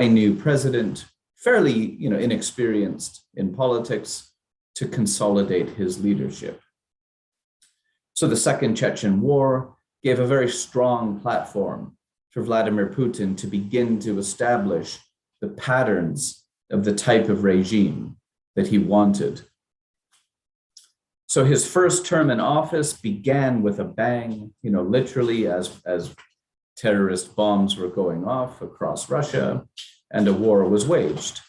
a new president, fairly inexperienced in politics, to consolidate his leadership. So the Second Chechen War gave a very strong platform for Vladimir Putin to begin to establish the patterns of the type of regime that he wanted. So his first term in office began with a bang, literally as terrorist bombs were going off across Russia and a war was waged.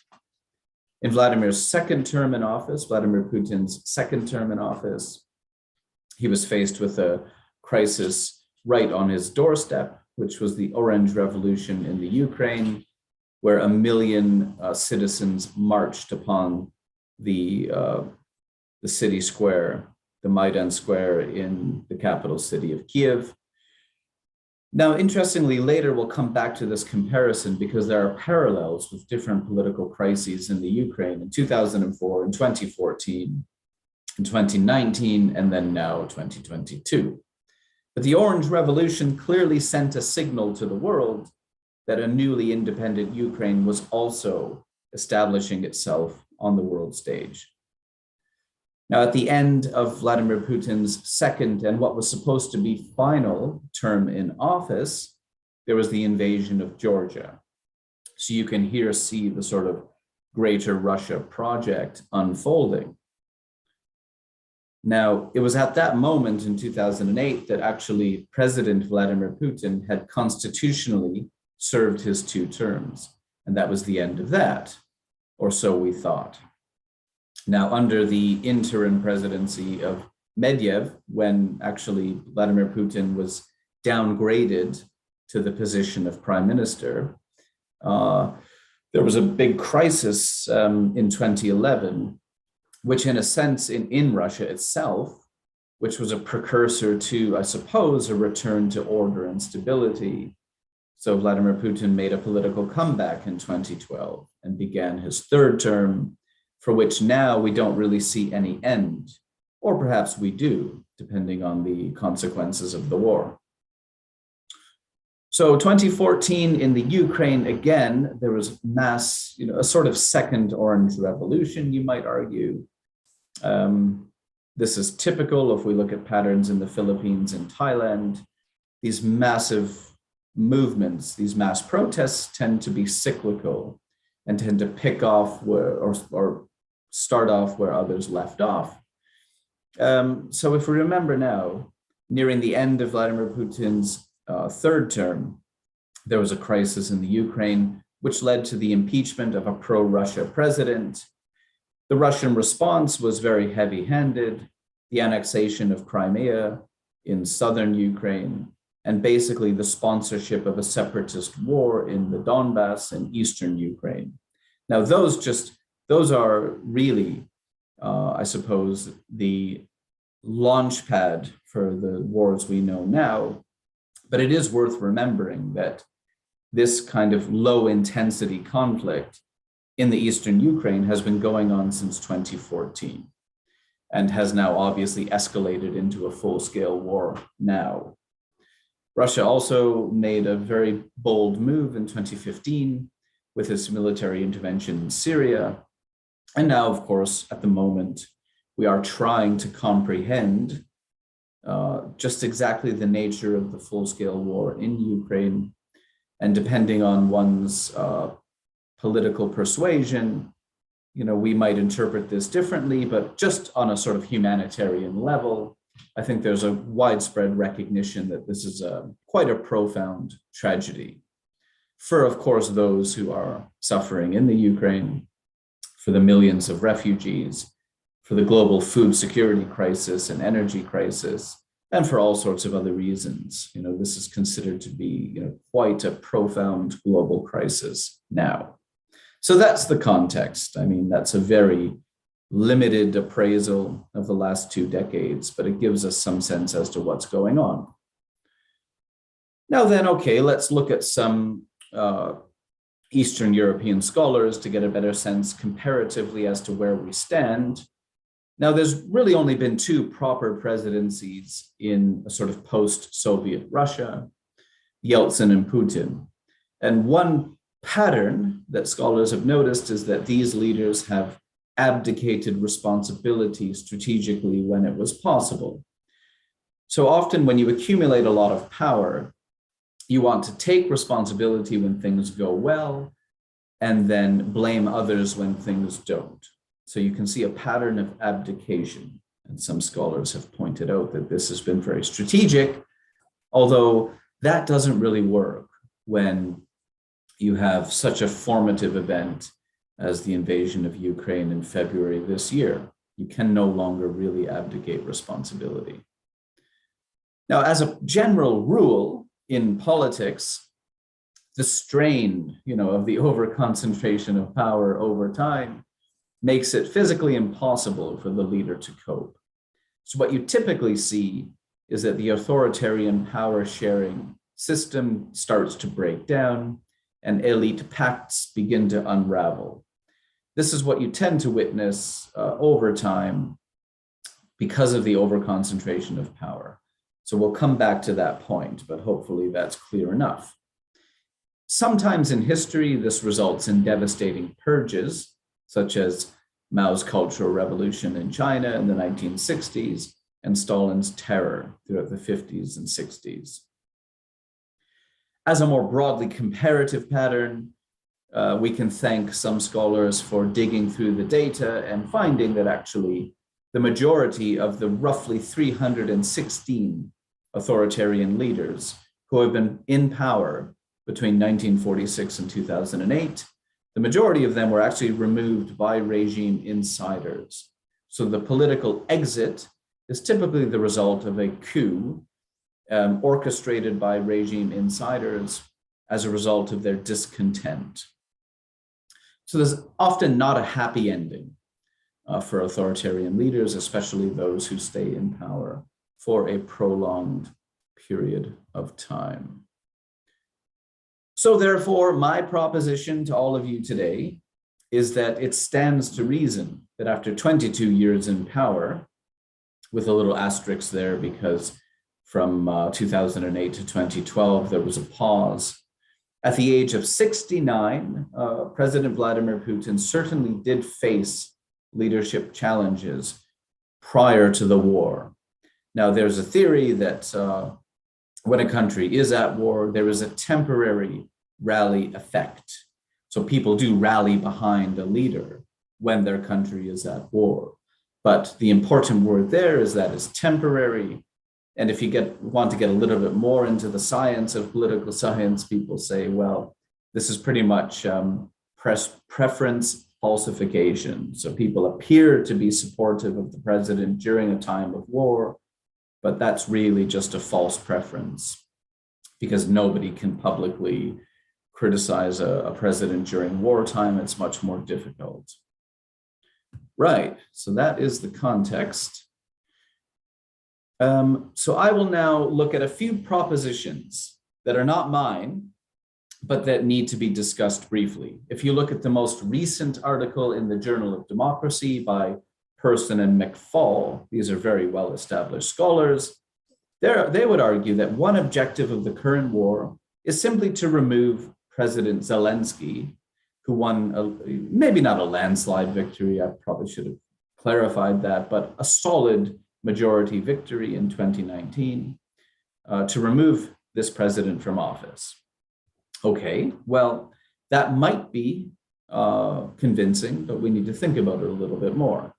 In Vladimir's second term in office, Vladimir Putin's second term in office, he was faced with a crisis right on his doorstep, which was the Orange Revolution in the Ukraine, where 1 million citizens marched upon the city square, the Maidan Square in the capital city of Kiev. Now, interestingly, later we'll come back to this comparison because there are parallels with different political crises in the Ukraine in 2004, in 2014, in 2019, and then now 2022. But the Orange Revolution clearly sent a signal to the world that a newly independent Ukraine was also establishing itself on the world stage. Now, at the end of Vladimir Putin's second and what was supposed to be final term in office, there was the invasion of Georgia. So you can here see the sort of Greater Russia project unfolding. Now, it was at that moment in 2008 that actually President Vladimir Putin had constitutionally served his 2 terms, and that was the end of that, or so we thought. Now, under the interim presidency of Medvedev, when actually Vladimir Putin was downgraded to the position of prime minister, there was a big crisis in 2011, which in a sense in Russia itself, which was a precursor to, I suppose, a return to order and stability. So Vladimir Putin made a political comeback in 2012 and began his 3rd term, for which now we don't really see any end, or perhaps we do, depending on the consequences of the war. So 2014 in the Ukraine, again, there was mass, a sort of second Orange Revolution, you might argue. This is typical if we look at patterns in the Philippines and Thailand. These massive movements, these mass protests tend to be cyclical and tend to pick off or start off where others left off. So if we remember now, nearing the end of Vladimir Putin's 3rd term, there was a crisis in the Ukraine, which led to the impeachment of a pro-Russia president. The Russian response was very heavy-handed, the annexation of Crimea in southern Ukraine, and basically the sponsorship of a separatist war in the Donbass in eastern Ukraine. Now, those are really, I suppose, the launch pad for the wars we know now. But it is worth remembering that this kind of low intensity conflict in the eastern Ukraine has been going on since 2014 and has now obviously escalated into a full-scale war now. Russia also made a very bold move in 2015 with its military intervention in Syria. And now, of course, at the moment, we are trying to comprehend just exactly the nature of the full-scale war in Ukraine. And depending on one's political persuasion, we might interpret this differently, but just on a sort of humanitarian level, I think there's a widespread recognition that this is quite a profound tragedy for, of course, those who are suffering in the Ukraine, for the millions of refugees, for the global food security crisis and energy crisis, and for all sorts of other reasons. This is considered to be quite a profound global crisis now. So that's the context. I mean, that's a very limited appraisal of the last 2 decades, but it gives us some sense as to what's going on. Now then, okay, let's look at some Eastern European scholars to get a better sense comparatively as to where we stand. Now, there's really only been 2 proper presidencies in a sort of post-Soviet Russia, Yeltsin and Putin. And one pattern that scholars have noticed is that these leaders have abdicated responsibility strategically when it was possible. So often when you accumulate a lot of power, you want to take responsibility when things go well and then blame others when things don't. So you can see a pattern of abdication. And some scholars have pointed out that this has been very strategic, although that doesn't really work when you have such a formative event as the invasion of Ukraine in February this year. You can no longer really abdicate responsibility. Now, as a general rule in politics, the strain, of the overconcentration of power over time makes it physically impossible for the leader to cope. So what you typically see is that the authoritarian power sharing system starts to break down and elite pacts begin to unravel. This is what you tend to witness over time because of the overconcentration of power. So we'll come back to that point, but hopefully that's clear enough. Sometimes in history, this results in devastating purges, such as Mao's Cultural Revolution in China in the 1960s and Stalin's terror throughout the 50s and 60s. As a more broadly comparative pattern, we can thank some scholars for digging through the data and finding that actually the majority of the roughly 316 authoritarian leaders who have been in power between 1946 and 2008, the majority of them were actually removed by regime insiders. So the political exit is typically the result of a coup orchestrated by regime insiders as a result of their discontent. So there's often not a happy ending for authoritarian leaders, especially those who stay in power for a prolonged period of time. So therefore, my proposition to all of you today is that it stands to reason that after 22 years in power, with a little asterisk there because from 2008 to 2012, there was a pause. At the age of 69, President Vladimir Putin certainly did face leadership challenges prior to the war. Now, there's a theory that when a country is at war, there is a temporary rally effect. So people do rally behind a leader when their country is at war. But the important word there is that it's temporary. And if you want to get a little bit more into the science of political science, people say, well, this is pretty much preference falsification. So people appear to be supportive of the president during a time of war, but that's really just a false preference because nobody can publicly criticize a president during wartime. It's much more difficult. Right, so that is the context. So I will now look at a few propositions that are not mine, but that need to be discussed briefly. If you look at the most recent article in the Journal of Democracy by Person and McFall, these are very well-established scholars, they would argue that one objective of the current war is simply to remove President Zelinski, who won, maybe not a landslide victory, I probably should have clarified that, but a solid majority victory in 2019, to remove this president from office. Okay, well, that might be convincing, but we need to think about it a little bit more.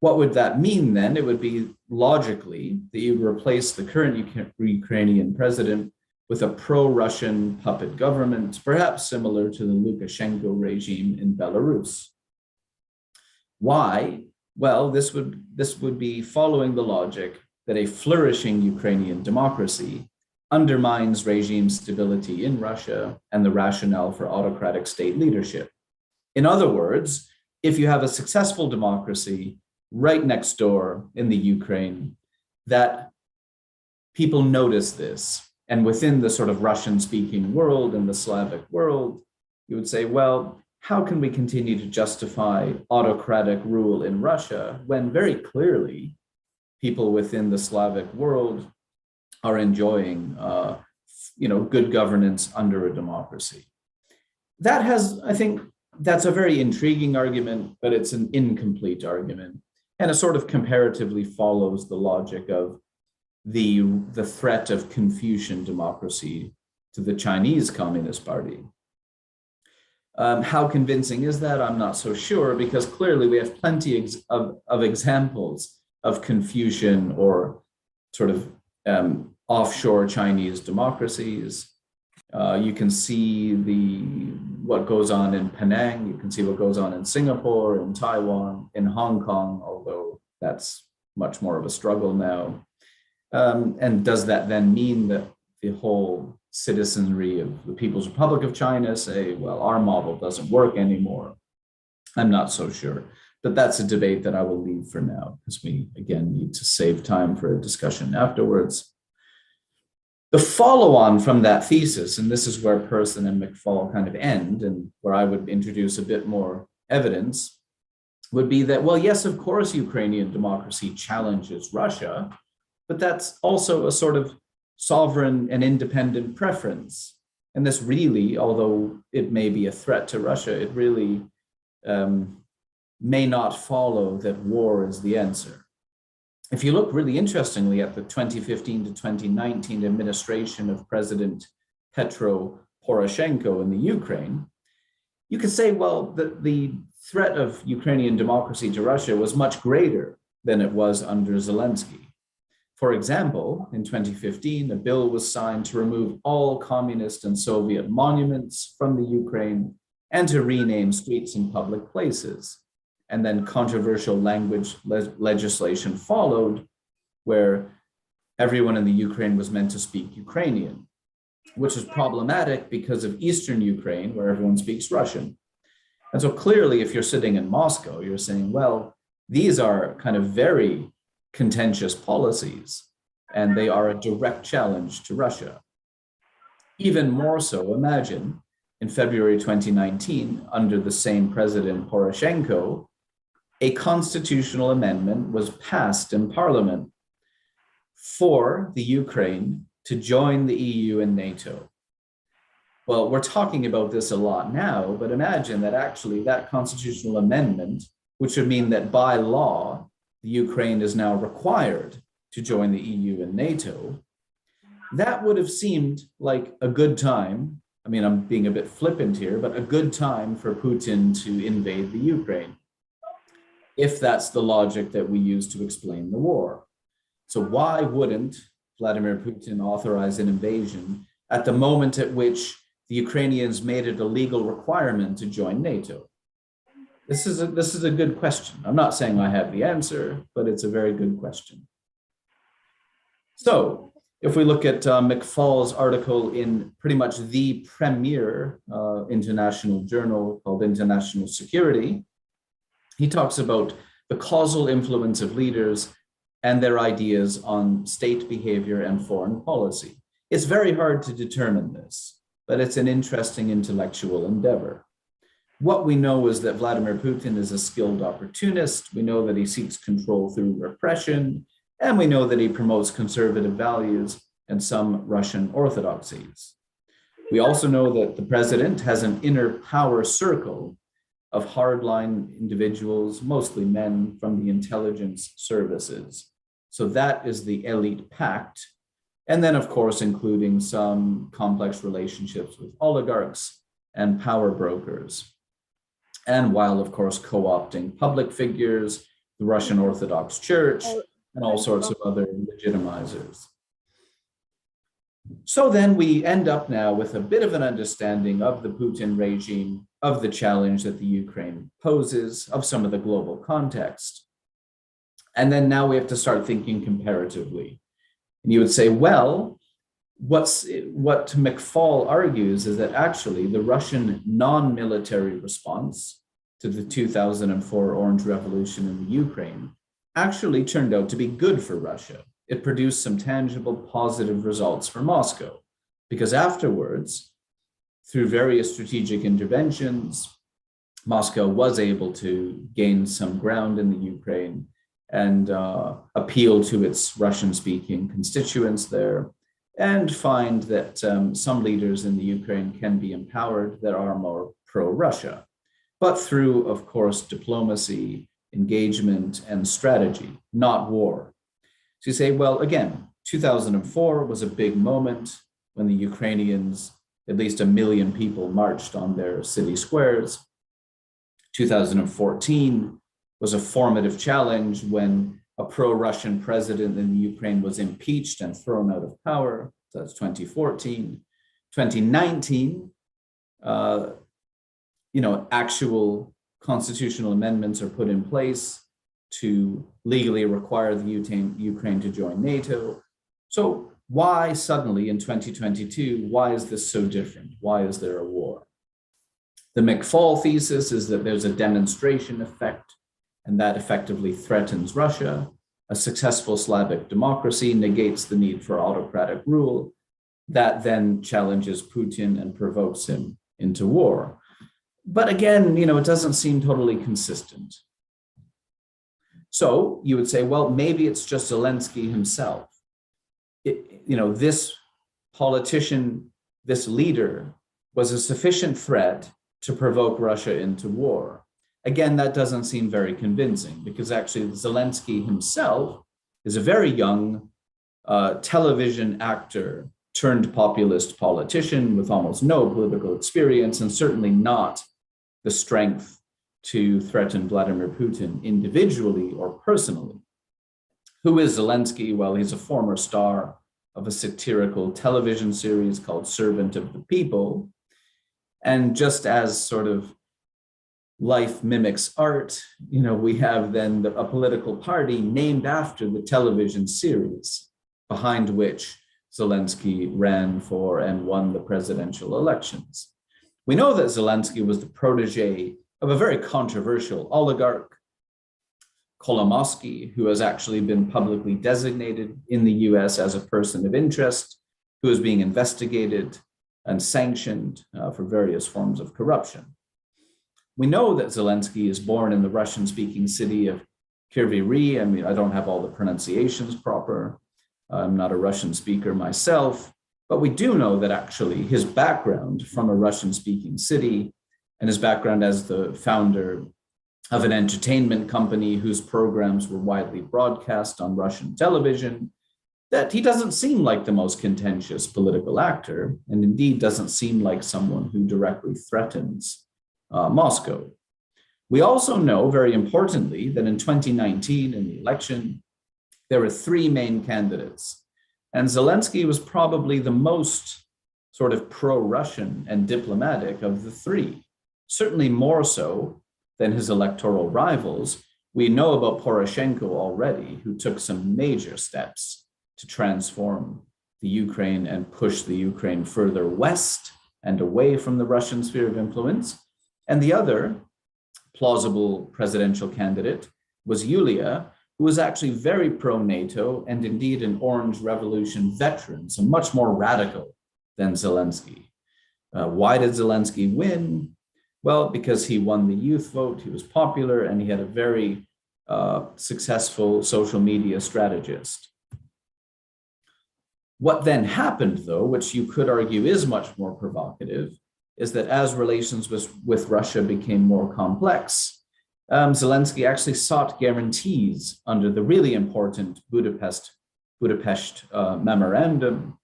What would that mean then? It would be logically that you replace the current Ukrainian president with a pro-Russian puppet government, perhaps similar to the Lukashenko regime in Belarus. Why? Well, this would be following the logic that a flourishing Ukrainian democracy undermines regime stability in Russia and the rationale for autocratic state leadership. In other words, if you have a successful democracy right next door in the Ukraine, that people notice this. And within the sort of Russian-speaking world and the Slavic world, you would say, well, how can we continue to justify autocratic rule in Russia when very clearly people within the Slavic world are enjoying good governance under a democracy? I think that's a very intriguing argument, but it's an incomplete argument. And it sort of comparatively follows the logic of the threat of Confucian democracy to the Chinese Communist Party. How convincing is that? I'm not so sure, because clearly we have plenty of examples of Confucian or sort of offshore Chinese democracies. You can see what goes on in Penang. You can see what goes on in Singapore, in Taiwan, in Hong Kong, although that's much more of a struggle now. And does that then mean that the whole citizenry of the People's Republic of China say, well, our model doesn't work anymore? I'm not so sure. But that's a debate that I will leave for now, because we, again, need to save time for a discussion afterwards. The follow-on from that thesis, and this is where Person and McFall kind of end, and where I would introduce a bit more evidence, would be that, well, yes, of course, Ukrainian democracy challenges Russia, but that's also a sort of sovereign and independent preference. And this really, although it may be a threat to Russia, it really may not follow that war is the answer. If you look really interestingly at the 2015 to 2019 administration of President Petro Poroshenko in the Ukraine, you could say, well, the threat of Ukrainian democracy to Russia was much greater than it was under Zelensky. For example, in 2015, a bill was signed to remove all communist and Soviet monuments from the Ukraine and to rename streets and public places. And then controversial language legislation followed, where everyone in the Ukraine was meant to speak Ukrainian, which is problematic because of Eastern Ukraine, where everyone speaks Russian. And so clearly, if you're sitting in Moscow, you're saying, well, these are kind of very contentious policies, and they are a direct challenge to Russia. Even more so, imagine in February 2019, under the same President Poroshenko, a constitutional amendment was passed in Parliament for the Ukraine to join the EU and NATO. Well, we're talking about this a lot now, but imagine that actually that constitutional amendment, which would mean that by law, the Ukraine is now required to join the EU and NATO, that would have seemed like a good time. I mean, I'm being a bit flippant here, but a good time for Putin to invade the Ukraine, if that's the logic that we use to explain the war. So why wouldn't Vladimir Putin authorize an invasion at the moment at which the Ukrainians made it a legal requirement to join NATO? This is a good question. I'm not saying I have the answer, but it's a very good question. So if we look at McFall's article in pretty much the premier international journal called International Security, he talks about the causal influence of leaders and their ideas on state behavior and foreign policy. It's very hard to determine this, but it's an interesting intellectual endeavor. What we know is that Vladimir Putin is a skilled opportunist. We know that he seeks control through repression, and we know that he promotes conservative values and some Russian orthodoxies. We also know that the president has an inner power circle of hardline individuals, mostly men from the intelligence services. So that is the elite pact. And then, of course, including some complex relationships with oligarchs and power brokers. And while, of course, co-opting public figures, the Russian Orthodox Church, and all sorts of other legitimizers. So then we end up now with a bit of an understanding of the Putin regime, of the challenge that the Ukraine poses, of some of the global context. And then now we have to start thinking comparatively. And you would say, well, what McFall argues is that actually the Russian non-military response to the 2004 Orange Revolution in the Ukraine actually turned out to be good for Russia. It produced some tangible positive results for Moscow, because afterwards, through various strategic interventions, Moscow was able to gain some ground in the Ukraine and appeal to its Russian-speaking constituents there. and find that some leaders in the Ukraine can be empowered that are more pro-Russia, but through, of course, diplomacy, engagement, and strategy, not war. So you say, well, again, 2004 was a big moment when the Ukrainians, at least 1 million people, marched on their city squares. 2014 was a formative challenge when a pro-Russian president in the Ukraine was impeached and thrown out of power. So that's 2014. 2019, actual constitutional amendments are put in place to legally require the Ukraine to join NATO. So why suddenly in 2022, why is this so different? Why is there a war? The McFall thesis is that there's a demonstration effect, and that effectively threatens Russia. A successful Slavic democracy negates the need for autocratic rule. That then challenges Putin and provokes him into war. But again, it doesn't seem totally consistent. So you would say, well, maybe it's just Zelensky himself. This politician, this leader was a sufficient threat to provoke Russia into war. Again, that doesn't seem very convincing because actually Zelensky himself is a very young television actor turned populist politician with almost no political experience and certainly not the strength to threaten Vladimir Putin individually or personally. Who is Zelensky? Well, he's a former star of a satirical television series called Servant of the People. And just as sort of life mimics art, we have then a political party named after the television series behind which Zelensky ran for and won the presidential elections. We know that Zelensky was the protege of a very controversial oligarch, Kolomoisky, who has actually been publicly designated in the US as a person of interest, who is being investigated and sanctioned for various forms of corruption. We know that Zelensky is born in the Russian-speaking city of Kryvyi Rih. I don't have all the pronunciations proper. I'm not a Russian speaker myself, but we do know that actually his background from a Russian-speaking city and his background as the founder of an entertainment company whose programs were widely broadcast on Russian television, that he doesn't seem like the most contentious political actor, and indeed doesn't seem like someone who directly threatens Moscow. We also know, very importantly, that in 2019, in the election, there were 3 main candidates, and Zelensky was probably the most sort of pro-Russian and diplomatic of the 3, certainly more so than his electoral rivals. We know about Poroshenko already, who took some major steps to transform the Ukraine and push the Ukraine further west and away from the Russian sphere of influence. And the other plausible presidential candidate was Yulia, who was actually very pro-NATO and indeed an Orange Revolution veteran, so much more radical than Zelensky. Why did Zelensky win? Well, because he won the youth vote, he was popular, and he had a very successful social media strategist. What then happened, though, which you could argue is much more provocative, is that as relations with Russia became more complex, Zelensky actually sought guarantees under the really important Budapest memorandum,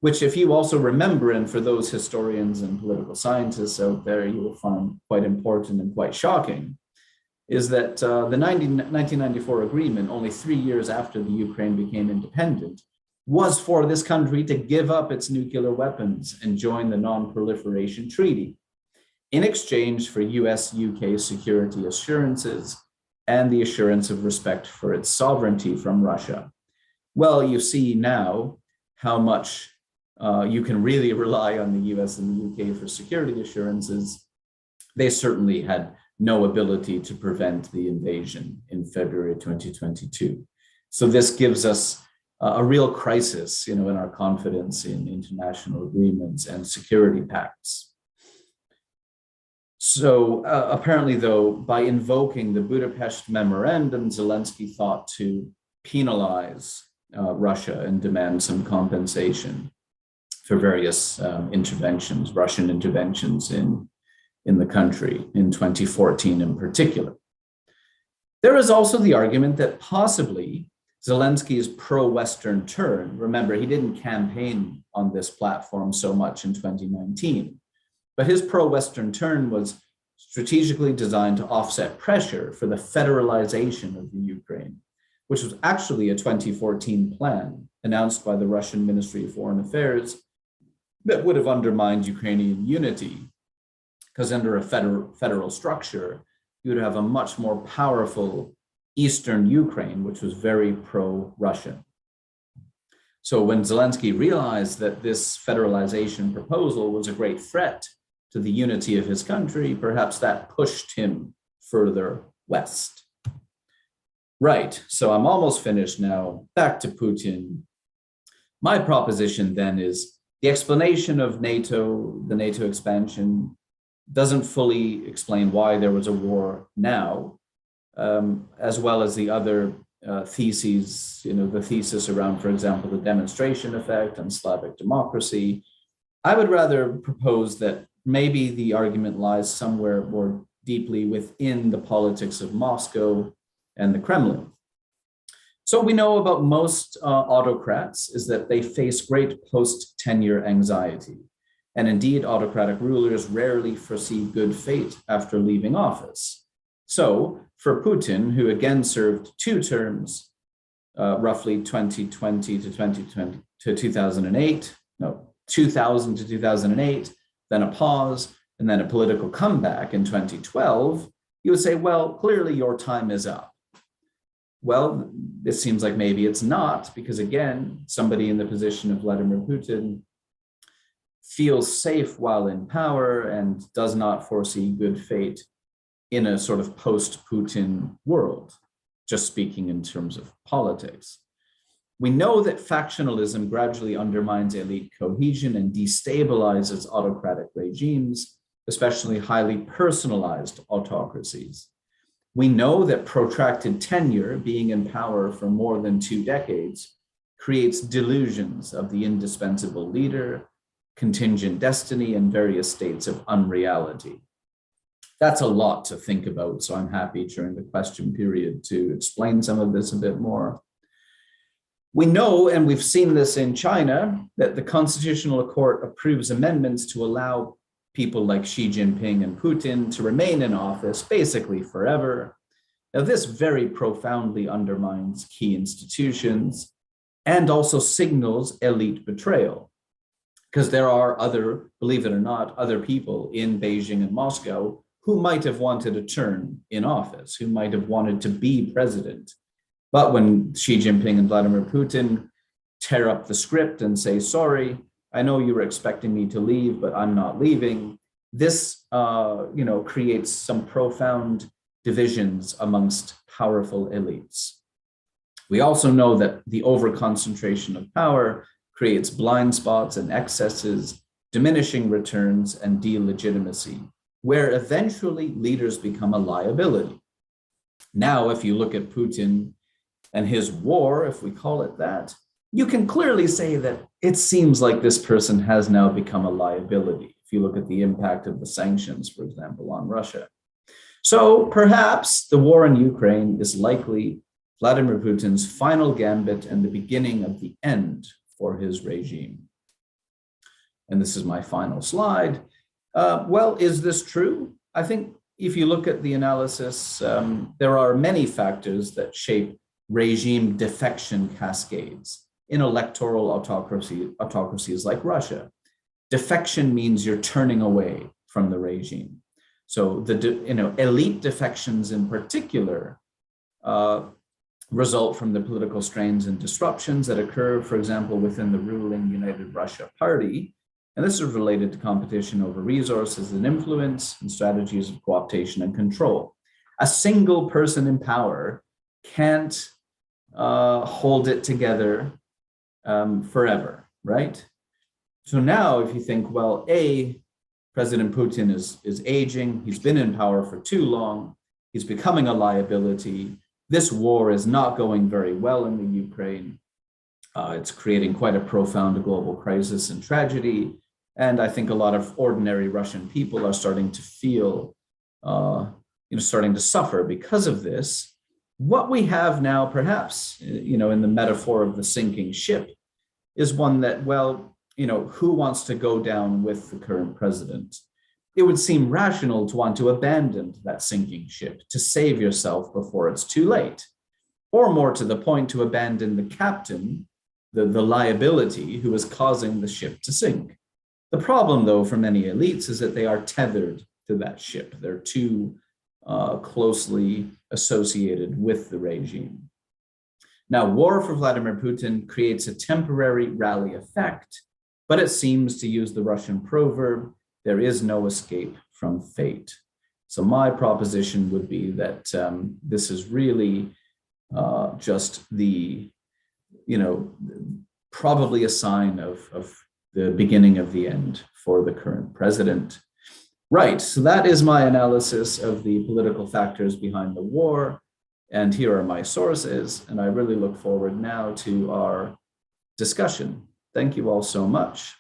which, if you also remember, and for those historians and political scientists out there, you will find quite important and quite shocking, is that the 1994 agreement, only 3 years after the Ukraine became independent, was for this country to give up its nuclear weapons and join the Non-Proliferation Treaty in exchange for US-UK security assurances and the assurance of respect for its sovereignty from Russia. Well, you see now how much you can really rely on the US and the UK for security assurances. They certainly had no ability to prevent the invasion in February 2022. So this gives us a real crisis, in our confidence in international agreements and security pacts. So apparently, though, by invoking the Budapest Memorandum, Zelensky thought to penalize Russia and demand some compensation for various interventions, Russian interventions in the country in 2014 in particular. There is also the argument that possibly Zelensky's pro-Western turn, remember, he didn't campaign on this platform so much in 2019, but his pro-Western turn was strategically designed to offset pressure for the federalization of the Ukraine, which was actually a 2014 plan announced by the Russian Ministry of Foreign Affairs that would have undermined Ukrainian unity, because under a federal structure, you would have a much more powerful Eastern Ukraine, which was very pro-Russian. So when Zelensky realized that this federalization proposal was a great threat to the unity of his country, perhaps that pushed him further west. Right, so I'm almost finished now. Back to Putin. My proposition then is the explanation of NATO, the NATO expansion, doesn't fully explain why there was a war now, as well as the other theses, the thesis around, for example, the demonstration effect and Slavic democracy. I would rather propose that maybe the argument lies somewhere more deeply within the politics of Moscow and the Kremlin. So what we know about most autocrats is that they face great post-tenure anxiety. And indeed, autocratic rulers rarely foresee good fate after leaving office. So for Putin, who again served 2 terms, roughly 2020 to 2008, 2000 to 2008, then a pause, and then a political comeback in 2012, you would say, well, clearly your time is up. Well, it seems like maybe it's not, because again, somebody in the position of Vladimir Putin feels safe while in power and does not foresee good fate in a sort of post-Putin world, just speaking in terms of politics. We know that factionalism gradually undermines elite cohesion and destabilizes autocratic regimes, especially highly personalized autocracies. We know that protracted tenure, being in power for more than 2 decades, creates delusions of the indispensable leader, contingent destiny, and various states of unreality. That's a lot to think about, so I'm happy during the question period to explain some of this a bit more. We know, and we've seen this in China, that the Constitutional Court approves amendments to allow people like Xi Jinping and Putin to remain in office basically forever. Now, this very profoundly undermines key institutions and also signals elite betrayal, because there are other, believe it or not, other people in Beijing and Moscow who might have wanted a turn in office, who might have wanted to be president. But when Xi Jinping and Vladimir Putin tear up the script and say, sorry, I know you were expecting me to leave, but I'm not leaving, this creates some profound divisions amongst powerful elites. We also know that the overconcentration of power creates blind spots and excesses, diminishing returns and delegitimacy, where eventually leaders become a liability. Now, if you look at Putin and his war, if we call it that, you can clearly say that it seems like this person has now become a liability. If you look at the impact of the sanctions, for example, on Russia. So perhaps the war in Ukraine is likely Vladimir Putin's final gambit and the beginning of the end for his regime. And this is my final slide. Well, is this true? I think if you look at the analysis, there are many factors that shape regime defection cascades in electoral autocracies like Russia. Defection means you're turning away from the regime. So the elite defections in particular result from the political strains and disruptions that occur, for example, within the ruling United Russia Party. And this is related to competition over resources and influence and strategies of co-optation and control. A single person in power can't hold it together forever, right? So now if you think, well, President Putin is aging, he's been in power for too long, he's becoming a liability, this war is not going very well in the Ukraine. It's creating quite a profound global crisis and tragedy. And I think a lot of ordinary Russian people are starting to feel, starting to suffer because of this. What we have now, perhaps, in the metaphor of the sinking ship, is one that, well, who wants to go down with the current president? It would seem rational to want to abandon that sinking ship, to save yourself before it's too late, or more to the point, to abandon the captain, the liability who is causing the ship to sink. The problem, though, for many elites is that they are tethered to that ship. They're too closely associated with the regime. Now, war for Vladimir Putin creates a temporary rally effect, but it seems, to use the Russian proverb, there is no escape from fate. So my proposition would be that this is really just probably a sign of the beginning of the end for the current president. Right, so that is my analysis of the political factors behind the war. And here are my sources, and I really look forward now to our discussion. Thank you all so much.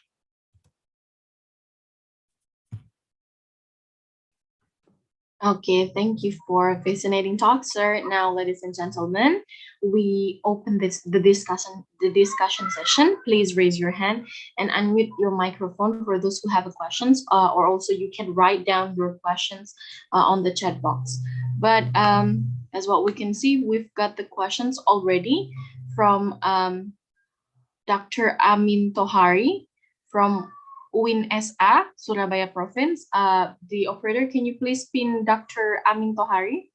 Okay, thank you for a fascinating talk, sir. Now, ladies and gentlemen, we open the discussion session. Please raise your hand and unmute your microphone for those who have questions, or also you can write down your questions on the chat box. But as what we can see, we've got the questions already from Dr. Amin Tohari from UIN SA, Surabaya Province. The operator, can you please pin Dr. Amin Tohari?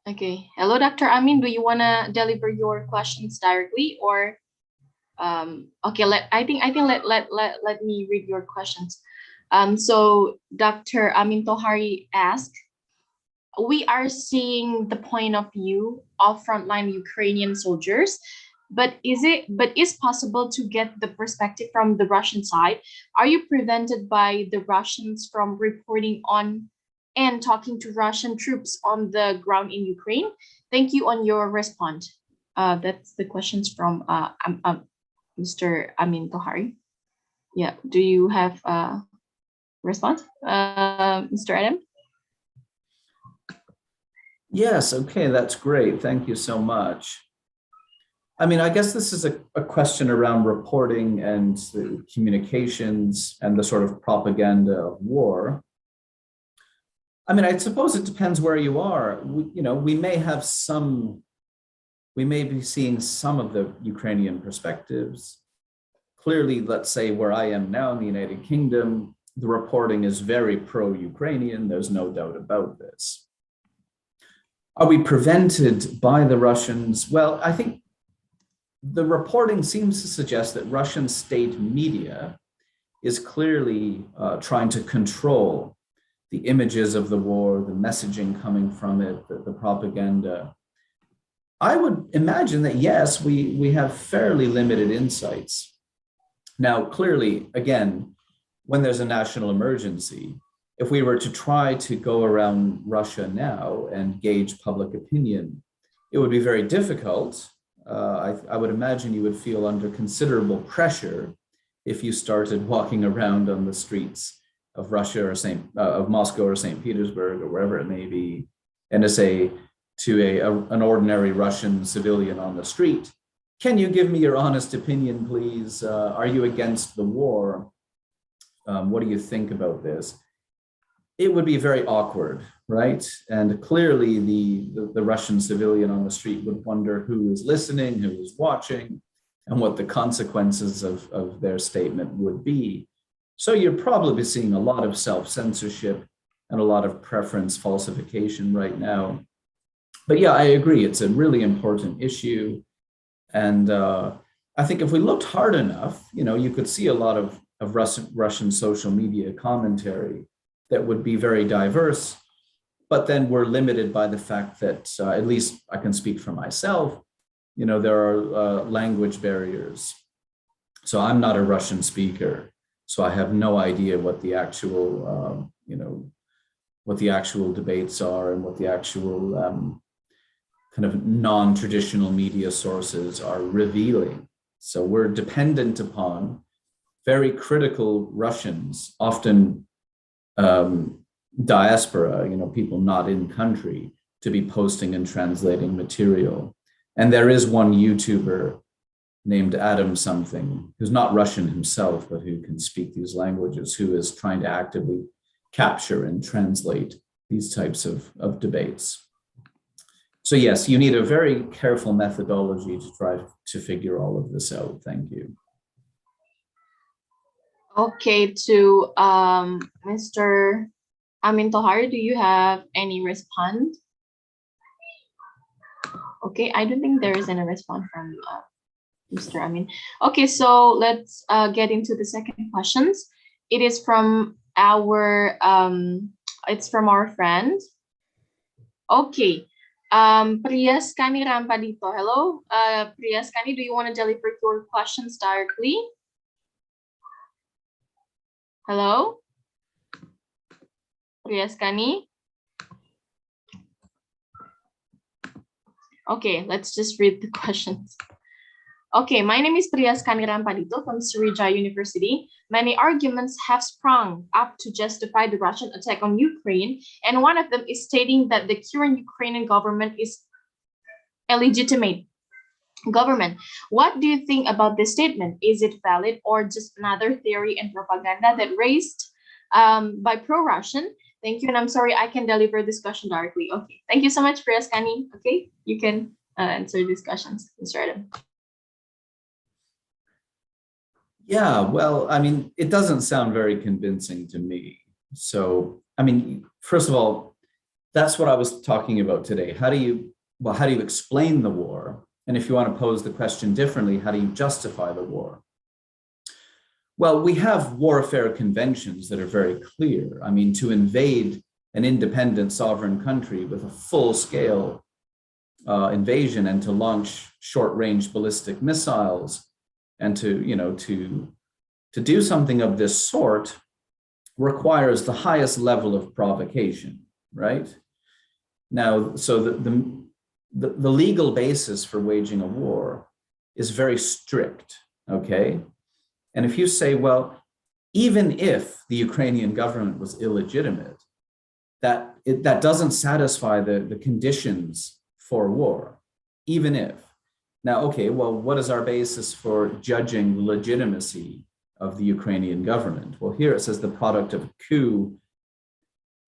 Okay. Hello, Dr. Amin. Do you want to deliver your questions directly, or okay? Let me read your questions. So Dr. Amin Tohari asked, we are seeing the point of view of frontline Ukrainian soldiers, but is possible to get the perspective from the Russian side? Are you prevented by the Russians from reporting on and talking to Russian troops on the ground in Ukraine? Thank you on your response. That's the questions from Mr. Amin Tohari. Yeah, do you have a response, Mr. Adam? Yes, okay, that's great. Thank you so much. I mean, I guess this is a question around reporting and the communications and the sort of propaganda of war. I mean, I suppose it depends where you are. We may be seeing some of the Ukrainian perspectives. Clearly, let's say where I am now in the United Kingdom, the reporting is very pro-Ukrainian. There's no doubt about this. Are we prevented by the Russians? Well, I think the reporting seems to suggest that Russian state media is clearly trying to control the images of the war, the messaging coming from it, the propaganda. I would imagine that, yes, we have fairly limited insights. Now, clearly, again, when there's a national emergency, if we were to try to go around Russia now and gauge public opinion, it would be very difficult. I would imagine you would feel under considerable pressure if you started walking around on the streets of Russia or of Moscow or St. Petersburg or wherever it may be, and to say to an ordinary Russian civilian on the street, can you give me your honest opinion, please? Are you against the war? What do you think about this? It would be very awkward, right? And clearly the Russian civilian on the street would wonder who is listening, who is watching, and what the consequences of their statement would be. So you're probably seeing a lot of self-censorship and a lot of preference falsification right now. But yeah, I agree, it's a really important issue. And I think if we looked hard enough, you could see a lot of Russian social media commentary that would be very diverse, but then we're limited by the fact that, at least I can speak for myself, there are language barriers. So I'm not a Russian speaker, so I have no idea what the actual, what the actual debates are and what the actual kind of non-traditional media sources are revealing. So we're dependent upon very critical Russians, often diaspora, people not in country, to be posting and translating material. And there is one YouTuber named Adam something, who's not Russian himself, but who can speak these languages, who is trying to actively capture and translate these types of debates. So yes, you need a very careful methodology to try to figure all of this out. Thank you. Okay, to Mr. Amin Tohari, do you have any response? Okay, I don't think there is any response from Mr. Amin. Okay, so let's get into the second questions. It is from our friend. Okay, Priyaskani Rampadito. Hello, Priyaskani, do you want to deliver your questions directly? Hello, Priyaskani. Okay, let's just read the questions. Okay, my name is Priyaskani Rampadito from Syria University. Many arguments have sprung up to justify the Russian attack on Ukraine, and one of them is stating that the current Ukrainian government is a legitimate government. What do you think about this statement? Is it valid or just another theory and propaganda that raised by pro-Russian? Thank you, and I'm sorry I can deliver this question directly. Okay, thank you so much, Priyaskani. Okay, you can answer these questions, Mr. Adam. Yeah, well, I mean, it doesn't sound very convincing to me. So, I mean, first of all, that's what I was talking about today. How do you explain the war? And if you want to pose the question differently, how do you justify the war? Well, we have warfare conventions that are very clear. I mean, to invade an independent sovereign country with a full-scale invasion and to launch short-range ballistic missiles and to do something of this sort requires the highest level of provocation, right? Now, so the legal basis for waging a war is very strict, okay? And if you say, well, even if the Ukrainian government was illegitimate, that doesn't satisfy the conditions for war, even if. Now, okay, well, what is our basis for judging the legitimacy of the Ukrainian government? Well, here it says the product of a coup.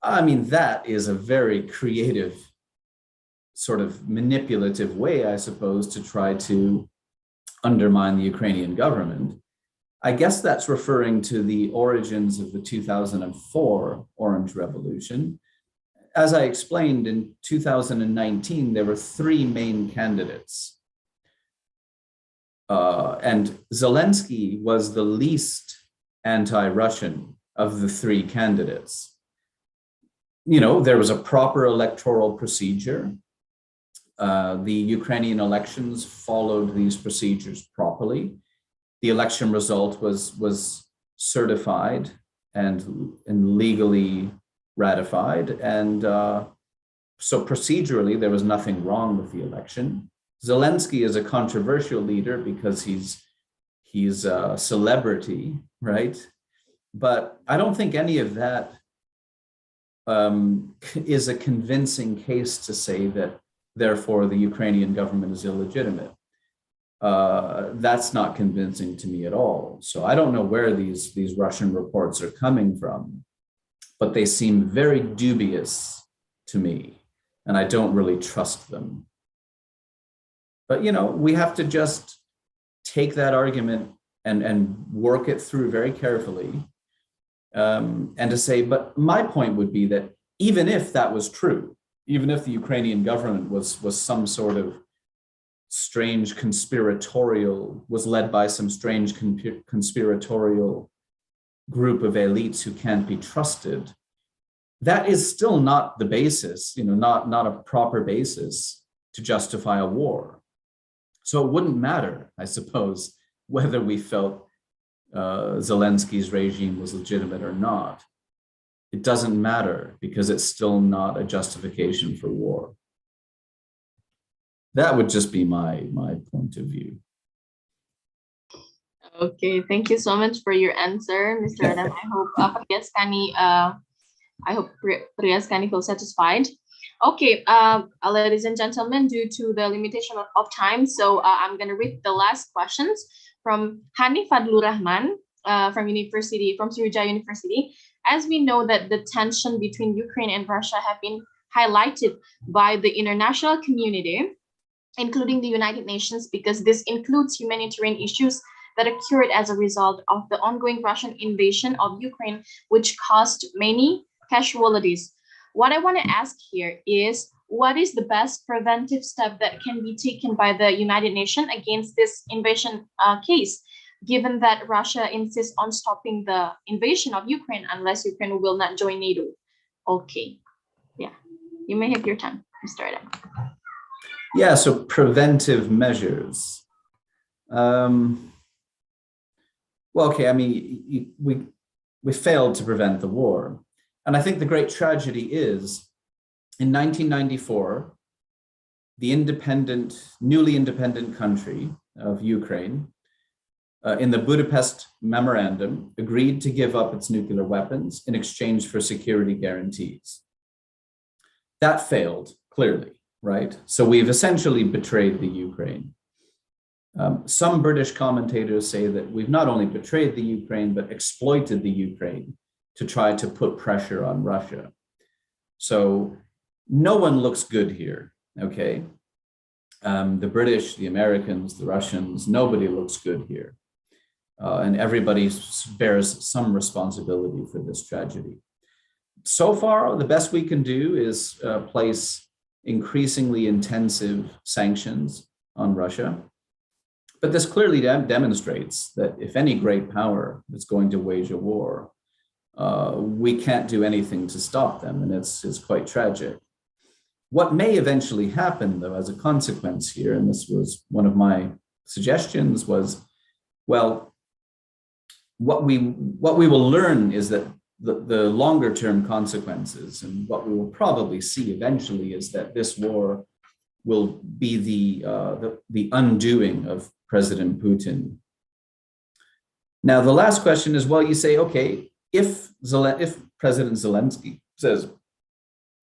I mean, that is a very creative, sort of manipulative way, I suppose, to try to undermine the Ukrainian government. I guess that's referring to the origins of the 2004 Orange Revolution. As I explained, in 2019, there were three main candidates. And Zelinski was the least anti-Russian of the three candidates. There was a proper electoral procedure. The Ukrainian elections followed these procedures properly. The election result was certified and legally ratified. And so procedurally, there was nothing wrong with the election. Zelensky is a controversial leader because he's a celebrity, right? But I don't think any of that is a convincing case to say that, therefore, the Ukrainian government is illegitimate. That's not convincing to me at all. So I don't know where these Russian reports are coming from, but they seem very dubious to me, and I don't really trust them. But, we have to just take that argument and work it through very carefully, and to say, but my point would be that even if that was true, even if the Ukrainian government was some sort of strange was led by some strange conspiratorial group of elites who can't be trusted, that is still not the basis, not a proper basis to justify a war. So it wouldn't matter, I suppose, whether we felt Zelensky's regime was legitimate or not. It doesn't matter because it's still not a justification for war. That would just be my point of view. Okay, thank you so much for your answer, Mr. Adam. I hope Priyaskani feels satisfied. Okay, ladies and gentlemen, due to the limitation of time, so I'm gonna read the last questions from Hani Fadlur Rahman from Sriwijaya University. As we know that the tension between Ukraine and Russia have been highlighted by the international community, including the United Nations, because this includes humanitarian issues that occurred as a result of the ongoing Russian invasion of Ukraine, which caused many casualties. What I want to ask here is, what is the best preventive step that can be taken by the United Nations against this invasion case, given that Russia insists on stopping the invasion of Ukraine unless Ukraine will not join NATO? Okay, yeah, you may have your time, Mr. Adam. Yeah, so preventive measures. Well, okay, I mean, we failed to prevent the war. And I think the great tragedy is, in 1994, the newly independent country of Ukraine, in the Budapest Memorandum, agreed to give up its nuclear weapons in exchange for security guarantees. That failed, clearly, right? So we've essentially betrayed the Ukraine. Some British commentators say that we've not only betrayed the Ukraine, but exploited the Ukraine to try to put pressure on Russia. So no one looks good here, okay? The British, the Americans, the Russians, nobody looks good here. And everybody bears some responsibility for this tragedy. So far, the best we can do is place increasingly intensive sanctions on Russia. But this clearly demonstrates that if any great power is going to wage a war, we can't do anything to stop them, and it's quite tragic. What may eventually happen, though, as a consequence here, and this was one of my suggestions, was, well, what we will learn is that the longer term consequences, and what we will probably see eventually, is that this war will be the undoing of President Putin. Now, the last question is, well, you say, okay, if President Zelensky says,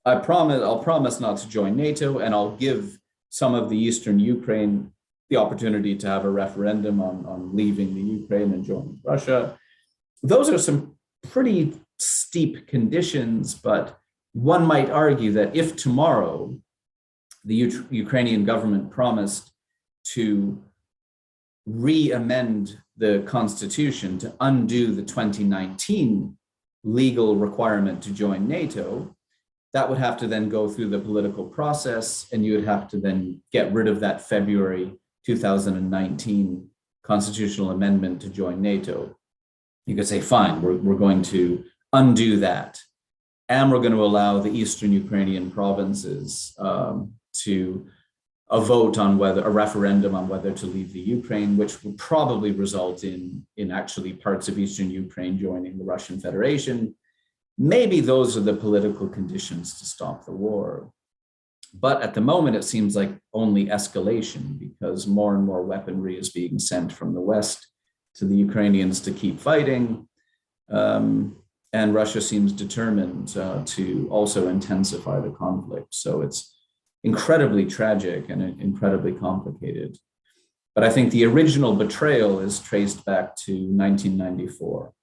I'll promise not to join NATO, and I'll give some of the Eastern Ukraine the opportunity to have a referendum on leaving the Ukraine and joining Russia. Those are some pretty steep conditions, but one might argue that if tomorrow the Ukrainian government promised to re-amend the constitution to undo the 2019 legal requirement to join NATO, that would have to then go through the political process, and you would have to then get rid of that February 2019 constitutional amendment to join NATO. You could say, fine, we're going to undo that, and we're going to allow the Eastern Ukrainian provinces to a vote on whether a referendum on whether to leave the Ukraine, which would probably result in actually parts of Eastern Ukraine joining the Russian Federation. Maybe those are the political conditions to stop the war. But at the moment, it seems like only escalation, because more and more weaponry is being sent from the West to the Ukrainians to keep fighting. And Russia seems determined to also intensify the conflict. So it's incredibly tragic and incredibly complicated. But I think the original betrayal is traced back to 1994.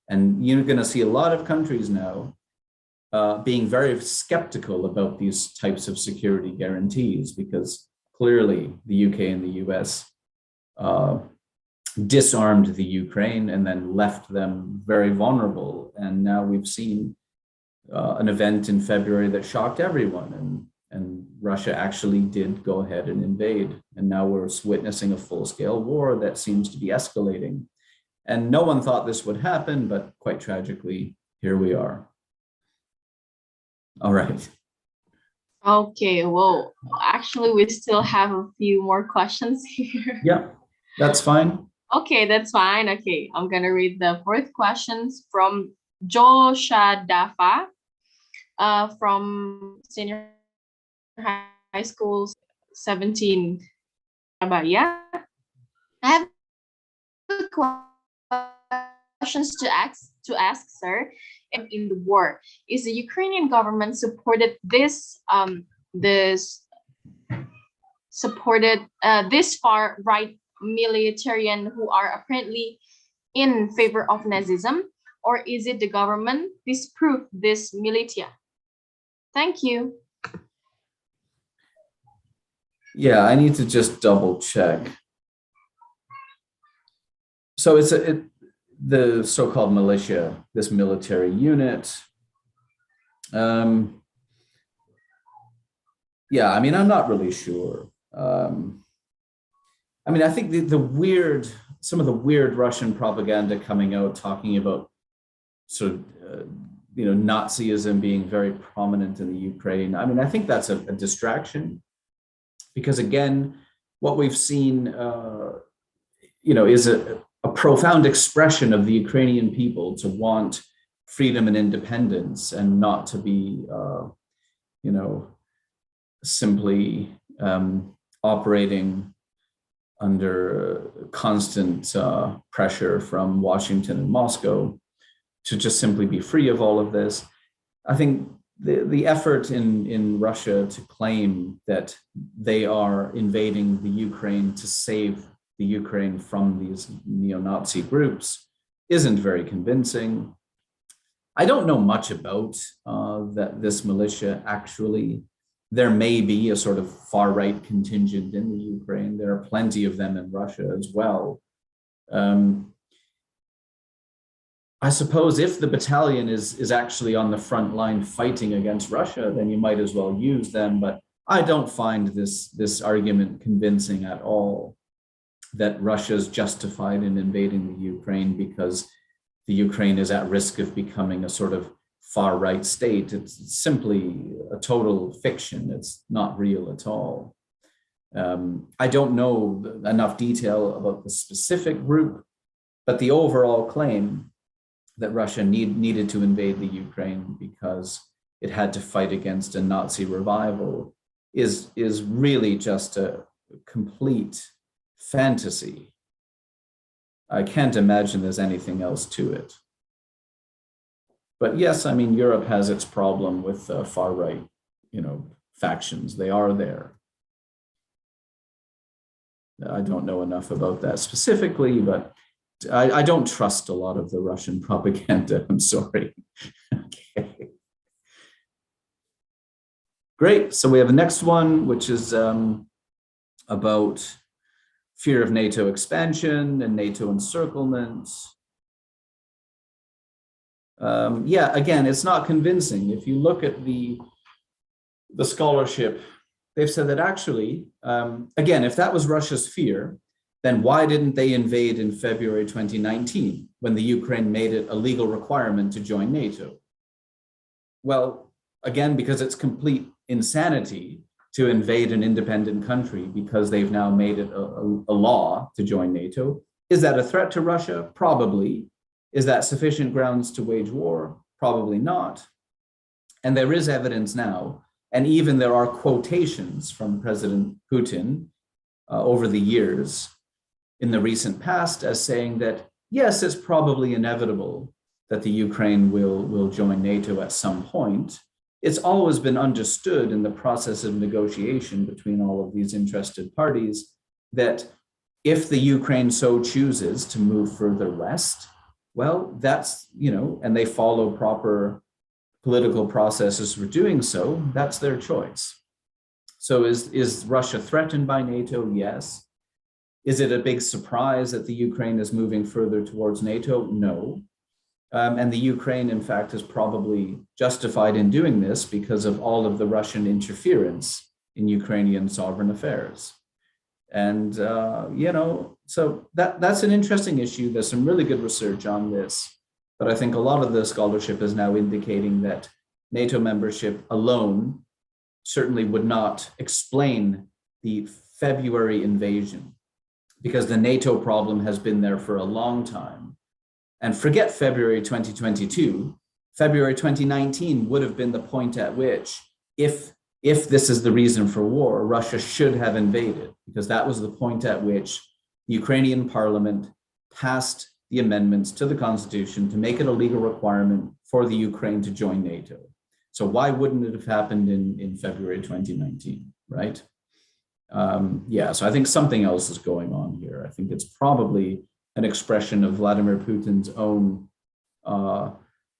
And you're going to see a lot of countries now being very skeptical about these types of security guarantees, because clearly the UK and the US disarmed the Ukraine and then left them very vulnerable. And now we've seen an event in February that shocked everyone, and Russia actually did go ahead and invade. And now we're witnessing a full-scale war that seems to be escalating. And no one thought this would happen, but quite tragically, here we are. All right. Okay, well, actually, we still have a few more questions here. Yeah, that's fine. Okay, that's fine. Okay, I'm going to read the fourth questions from Josha Dafa from senior high school 17 Surabaya. I have questions to ask, sir. In the war, is the Ukrainian government supported this this far right militarian who are apparently in favor of Nazism, or is it the government disprove this militia? Thank you. Yeah, I need to just double check. So it's the so-called militia, this military unit. Yeah, I mean, I'm not really sure. I mean, I think some of the weird Russian propaganda coming out talking about sort of, Nazism being very prominent in the Ukraine. I mean, I think that's a distraction because again, what we've seen, is a profound expression of the Ukrainian people to want freedom and independence and not to be, simply operating under constant pressure from Washington and Moscow to just simply be free of all of this. I think the effort in Russia to claim that they are invading the Ukraine to save the Ukraine from these neo-Nazi groups isn't very convincing. I don't know much about this militia actually. There may be a sort of far-right contingent in the Ukraine. There are plenty of them in Russia as well. I suppose if the battalion is actually on the front line fighting against Russia, then you might as well use them. But I don't find this argument convincing at all that Russia's justified in invading the Ukraine because the Ukraine is at risk of becoming a sort of far-right state. It's simply a total fiction. It's not real at all. I don't know enough detail about the specific group, but the overall claim that Russia needed to invade the Ukraine because it had to fight against a Nazi revival is really just a complete fantasy. I can't imagine there's anything else to it. But yes, I mean, Europe has its problem with far-right, factions. They are there. I don't know enough about that specifically, but I don't trust a lot of the Russian propaganda. I'm sorry. Okay. Great. So we have the next one, which is about fear of NATO expansion and NATO encirclements. Again, it's not convincing. If you look at the scholarship, they've said that actually, again, if that was Russia's fear, then why didn't they invade in February 2019 when the Ukraine made it a legal requirement to join NATO? Well, again, because it's complete insanity to invade an independent country because they've now made it a law to join NATO. Is that a threat to Russia? Probably. Is that sufficient grounds to wage war? Probably not. And there is evidence now, and even there are quotations from President Putin over the years in the recent past as saying that, yes, it's probably inevitable that the Ukraine will join NATO at some point. It's always been understood in the process of negotiation between all of these interested parties that if the Ukraine so chooses to move further west, well, that's, and they follow proper political processes for doing so, that's their choice. So is Russia threatened by NATO? Yes. Is it a big surprise that the Ukraine is moving further towards NATO? No. And the Ukraine, in fact, is probably justified in doing this because of all of the Russian interference in Ukrainian sovereign affairs. And, so that's an interesting issue. There's some really good research on this, but I think a lot of the scholarship is now indicating that NATO membership alone certainly would not explain the February invasion, because the NATO problem has been there for a long time. And forget February 2022, February 2019 would have been the point at which, if if this is the reason for war, Russia should have invaded, because that was the point at which the Ukrainian parliament passed the amendments to the constitution to make it a legal requirement for the Ukraine to join NATO. So why wouldn't it have happened in February 2019, right? So I think something else is going on here. I think it's probably an expression of Vladimir Putin's own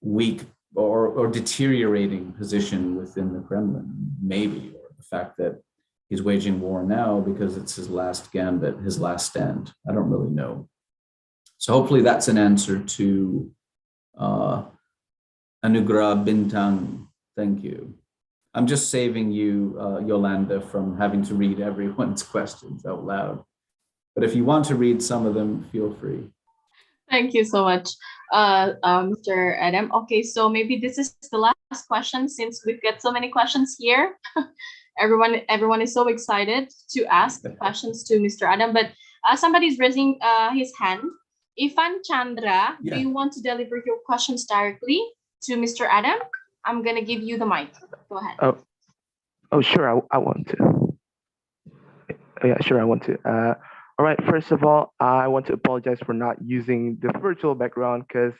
weak or deteriorating position within the Kremlin, maybe, or the fact that he's waging war now because it's his last gambit, his last stand. I don't really know. So hopefully that's an answer to Anugrah Bintang. Thank you. I'm just saving you, Yolanda, from having to read everyone's questions out loud. But if you want to read some of them, feel free. Thank you so much, Mr. Adam. Okay, so maybe this is the last question since we've got so many questions here. Everyone is so excited to ask questions to Mr. Adam, but somebody's raising his hand. Ivan Chandra, do you want to deliver your questions directly to Mr. Adam? I'm going to give you the mic. Go ahead. Oh, sure. I want to. Yeah, sure. I want to. All right. First of all, I want to apologize for not using the virtual background because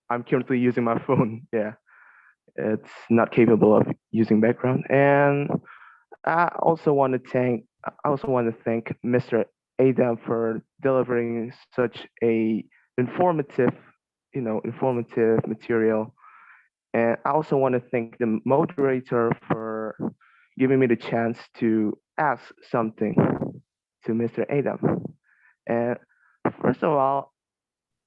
I'm currently using my phone. Yeah, it's not capable of using background. And I also want to thank Mr. Adam for delivering such a informative material. And I also want to thank the moderator for giving me the chance to ask something to Mr. Adam. And first of all,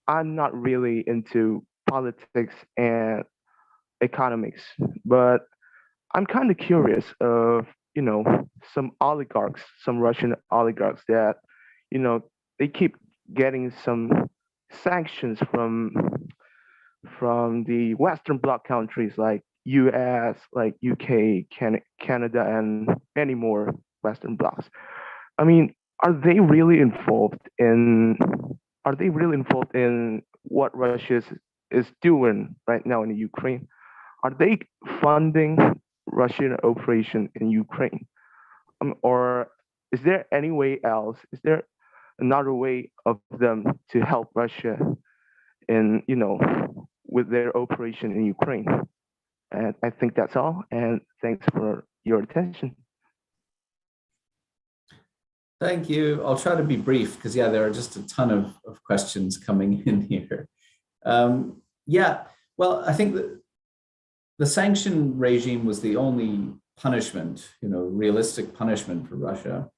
I'm not really into politics and economics, but I'm kind of curious of, some oligarchs, some Russian oligarchs that, they keep getting some sanctions from the Western Bloc countries like US, like UK, Canada, and many more Western blocs. I mean, are they really involved in what Russia is doing right now in the Ukraine? Are they funding Russian operation in Ukraine? Or is there any way else? Is there another way of them to help Russia in, with their operation in Ukraine? And I think that's all. And thanks for your attention. Thank you. I'll try to be brief because, there are just a ton of questions coming in here. Well, I think that the sanction regime was the only punishment, realistic punishment for Russia.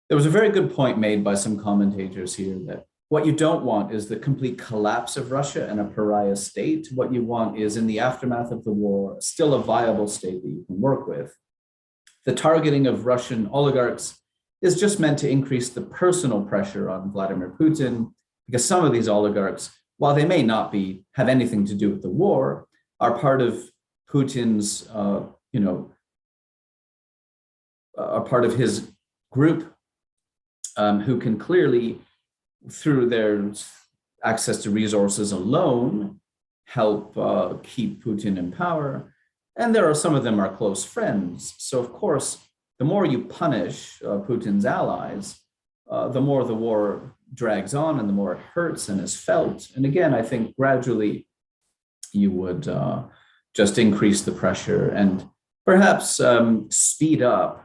There was a very good point made by some commentators here that what you don't want is the complete collapse of Russia and a pariah state. What you want is, in the aftermath of the war, still a viable state that you can work with. The targeting of Russian oligarchs is just meant to increase the personal pressure on Vladimir Putin, because some of these oligarchs, while they may not have anything to do with the war, are part of Putin's, are part of his group, who can clearly, through their access to resources alone, help keep Putin in power. And there are some of them are close friends. So of course, the more you punish Putin's allies, the more the war drags on and the more it hurts and is felt. And again, I think gradually you would just increase the pressure and perhaps speed up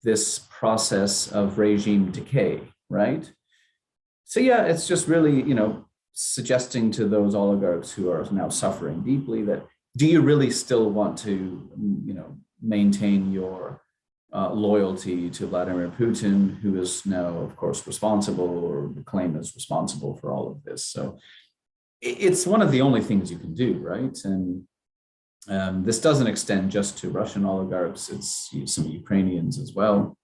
this process of regime decay, right? So it's just really, suggesting to those oligarchs who are now suffering deeply that, do you really still want to, maintain your loyalty to Vladimir Putin, who is now, of course, responsible or claimed as responsible for all of this? So it's one of the only things you can do, right? And this doesn't extend just to Russian oligarchs, it's some Ukrainians as well.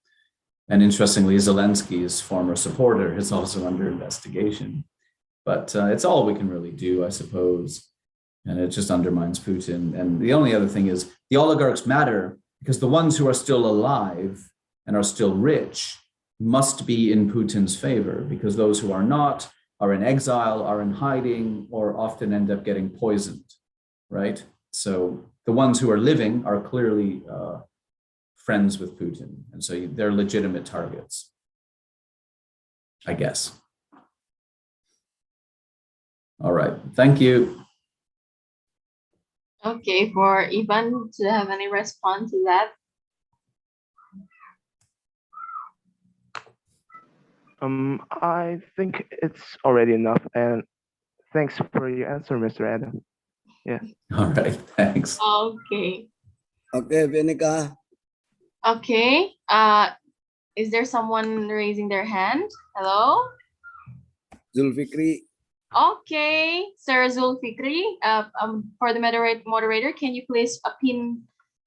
And interestingly, Zelinski's former supporter is also under investigation. But it's all we can really do, I suppose. And it just undermines Putin. And the only other thing is the oligarchs matter because the ones who are still alive and are still rich must be in Putin's favor, because those who are not are in exile, are in hiding, or often end up getting poisoned, right? So the ones who are living are clearly friends with Putin. And so they're legitimate targets, I guess. All right, thank you. Okay, for Ivan, do you have any response to that? I think it's already enough, and thanks for your answer, Mr. Adam. Yeah. All right, thanks. Okay. Okay, Veronica. Okay. Is there someone raising their hand? Hello? Zulfikri. Okay, Sir Zulfikri. For the moderator, can you please pin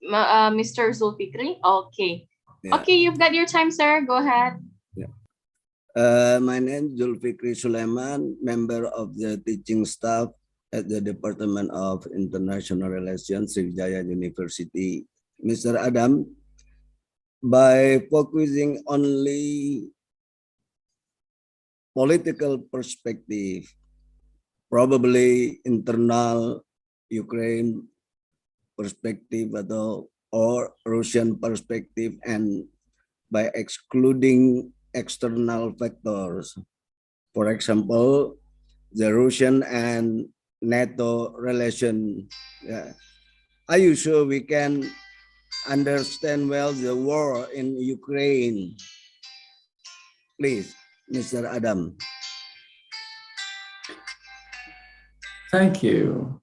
Mr. Zulfikri? Okay. Yeah. Okay, you've got your time, sir. Go ahead. My name is Zulfikri Sulaiman, member of the teaching staff at the Department of International Relations, Sriwijaya University. Mr. Adam, by focusing only political perspective, probably internal Ukraine perspective or Russian perspective, and by excluding external factors, for example, the Russian and NATO relation. Are you sure we can understand well the war in Ukraine? Please, Mr. Adam. Thank you.